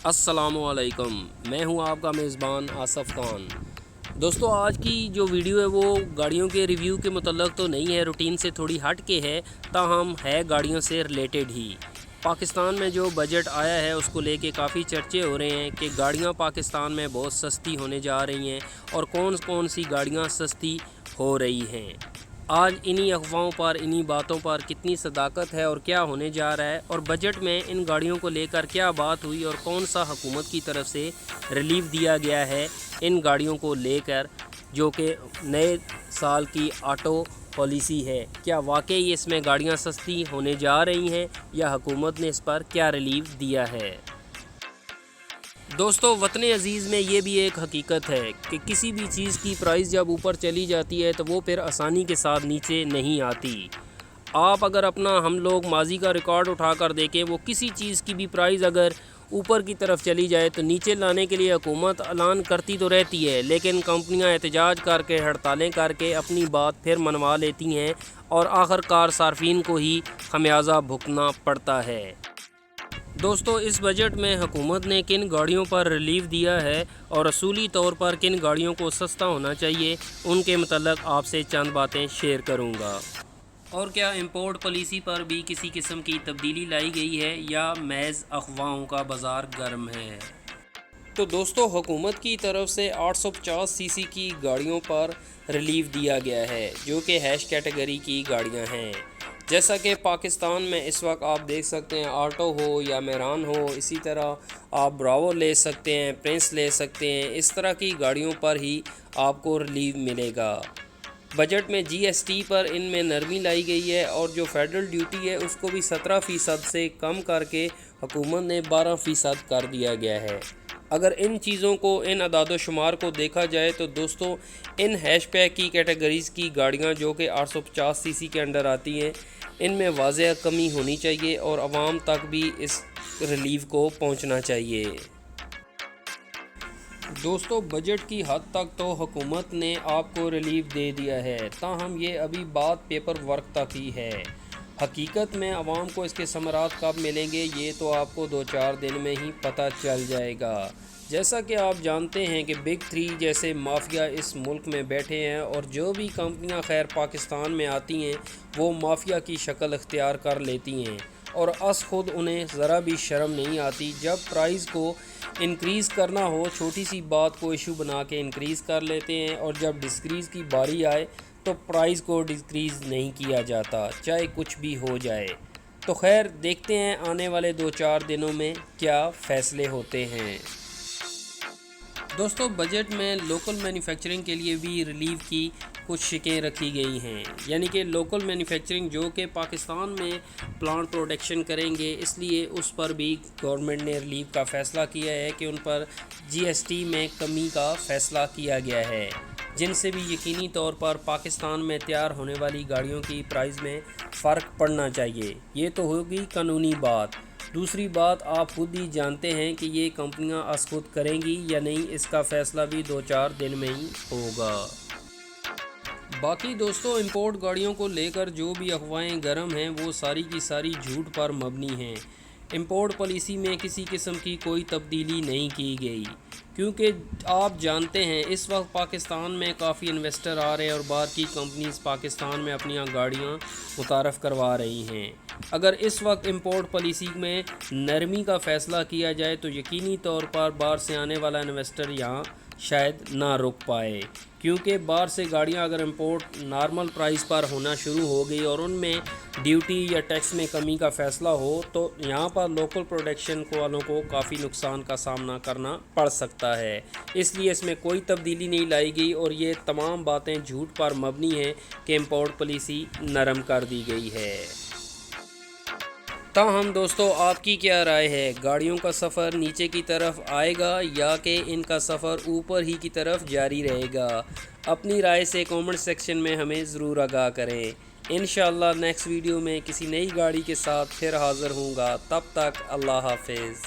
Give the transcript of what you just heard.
السلام علیکم، میں ہوں آپ کا میزبان آصف خان۔ دوستو، آج کی جو ویڈیو ہے وہ گاڑیوں کے ریویو کے متعلق تو نہیں ہے، روٹین سے تھوڑی ہٹ کے ہے، تاہم ہے گاڑیوں سے ریلیٹڈ ہی۔ پاکستان میں جو بجٹ آیا ہے اس کو لے کے کافی چرچے ہو رہے ہیں کہ گاڑیاں پاکستان میں بہت سستی ہونے جا رہی ہیں اور کون سی گاڑیاں سستی ہو رہی ہیں۔ آج انہی افواہوں پر، انہی باتوں پر کتنی صداقت ہے اور کیا ہونے جا رہا ہے، اور بجٹ میں ان گاڑیوں کو لے کر کیا بات ہوئی اور کون سا حکومت کی طرف سے ریلیف دیا گیا ہے ان گاڑیوں کو لے کر، جو کہ نئے سال کی آٹو پالیسی ہے۔ کیا واقعی اس میں گاڑیاں سستی ہونے جا رہی ہیں یا حکومت نے اس پر کیا ریلیف دیا ہے؟ دوستو، وطن عزیز میں یہ بھی ایک حقیقت ہے کہ کسی بھی چیز کی پرائس جب اوپر چلی جاتی ہے تو وہ پھر آسانی کے ساتھ نیچے نہیں آتی۔ آپ اگر ہم لوگ ماضی کا ریکارڈ اٹھا کر دیکھیں، وہ کسی چیز کی بھی پرائس اگر اوپر کی طرف چلی جائے تو نیچے لانے کے لیے حکومت اعلان کرتی تو رہتی ہے، لیکن کمپنیاں احتجاج کر کے، ہڑتالیں کر کے اپنی بات پھر منوا لیتی ہیں اور آخر کار صارفین کو ہی خمیازہ بھگتنا پڑتا ہے۔ دوستو، اس بجٹ میں حکومت نے کن گاڑیوں پر ریلیف دیا ہے اور اصولی طور پر کن گاڑیوں کو سستا ہونا چاہیے، ان کے متعلق آپ سے چند باتیں شیئر کروں گا۔ اور کیا امپورٹ پالیسی پر بھی کسی قسم کی تبدیلی لائی گئی ہے یا محض افواہوں کا بازار گرم ہے؟ تو دوستو، حکومت کی طرف سے 850 سی سی کی گاڑیوں پر ریلیف دیا گیا ہے، جو کہ ہیش کیٹیگری کی گاڑیاں ہیں۔ جیسا کہ پاکستان میں اس وقت آپ دیکھ سکتے ہیں، آلٹو ہو یا میران ہو، اسی طرح آپ براوو لے سکتے ہیں، پرنس لے سکتے ہیں، اس طرح کی گاڑیوں پر ہی آپ کو ریلیف ملے گا۔ بجٹ میں جی ایس ٹی پر ان میں نرمی لائی گئی ہے اور جو فیڈرل ڈیوٹی ہے اس کو بھی 17% سے کم کر کے حکومت نے 12% کر دیا گیا ہے۔ اگر ان چیزوں کو، ان اعداد و شمار کو دیکھا جائے تو دوستو، ان ہیش پیک کی کیٹیگریز کی گاڑیاں جو کہ 850 سی سی کے انڈر آتی ہیں، ان میں واضح کمی ہونی چاہیے اور عوام تک بھی اس ریلیف کو پہنچنا چاہیے۔ دوستو، بجٹ کی حد تک تو حکومت نے آپ کو ریلیف دے دیا ہے، تاہم یہ ابھی بات پیپر ورک تک ہی ہے۔ حقیقت میں عوام کو اس کے ثمرات کب ملیں گے، یہ تو آپ کو 2-4 دن میں ہی پتہ چل جائے گا۔ جیسا کہ آپ جانتے ہیں کہ بگ 3 جیسے مافیا اس ملک میں بیٹھے ہیں اور جو بھی کمپنیاں خیر پاکستان میں آتی ہیں وہ مافیا کی شکل اختیار کر لیتی ہیں، اور خود انہیں ذرا بھی شرم نہیں آتی۔ جب پرائز کو انکریز کرنا ہو، چھوٹی سی بات کو ایشو بنا کے انکریز کر لیتے ہیں، اور جب ڈسکریز کی باری آئے تو پرائز کو ڈسکریز نہیں کیا جاتا، چاہے کچھ بھی ہو جائے۔ تو خیر، دیکھتے ہیں آنے والے 2-4 دنوں میں کیا فیصلے ہوتے ہیں۔ دوستو، بجٹ میں لوکل مینوفیکچرنگ کے لیے بھی ریلیف کی کچھ شکیں رکھی گئی ہیں، یعنی کہ لوکل مینوفیکچرنگ جو کہ پاکستان میں پلانٹ پروڈکشن کریں گے، اس لیے اس پر بھی گورنمنٹ نے ریلیف کا فیصلہ کیا ہے کہ ان پر جی ایس ٹی میں کمی کا فیصلہ کیا گیا ہے، جن سے بھی یقینی طور پر پاکستان میں تیار ہونے والی گاڑیوں کی پرائز میں فرق پڑنا چاہیے۔ یہ تو ہوگی قانونی بات۔ دوسری بات، آپ خود ہی جانتے ہیں کہ یہ کمپنیاں خود کریں گی یا نہیں، اس کا فیصلہ بھی 2-4 دن میں ہی ہوگا۔ باقی دوستو، امپورٹ گاڑیوں کو لے کر جو بھی افواہیں گرم ہیں وہ ساری کی ساری جھوٹ پر مبنی ہیں۔ امپورٹ پالیسی میں کسی قسم کی کوئی تبدیلی نہیں کی گئی، کیونکہ آپ جانتے ہیں اس وقت پاکستان میں کافی انویسٹر آ رہے ہیں اور باہر کی کمپنیز پاکستان میں اپنی گاڑیاں متعارف کروا رہی ہیں۔ اگر اس وقت امپورٹ پالیسی میں نرمی کا فیصلہ کیا جائے تو یقینی طور پر باہر سے آنے والا انویسٹر یہاں شاید نہ رک پائے، کیونکہ باہر سے گاڑیاں اگر امپورٹ نارمل پرائز پر ہونا شروع ہو گئی اور ان میں ڈیوٹی یا ٹیکس میں کمی کا فیصلہ ہو تو یہاں پر لوکل پروڈکشن والوں کو کافی نقصان کا سامنا کرنا پڑ سکتا ہے۔ اس لیے اس میں کوئی تبدیلی نہیں لائی گئی اور یہ تمام باتیں جھوٹ پر مبنی ہیں کہ امپورٹ پالیسی نرم کر دی گئی ہے۔ تاہم دوستو، آپ کی کیا رائے ہے؟ گاڑیوں کا سفر نیچے کی طرف آئے گا یا کہ ان کا سفر اوپر ہی کی طرف جاری رہے گا؟ اپنی رائے سے کامنٹ سیکشن میں ہمیں ضرور آگاہ کریں۔ انشاءاللہ نیکسٹ ویڈیو میں کسی نئی گاڑی کے ساتھ پھر حاضر ہوں گا۔ تب تک اللہ حافظ۔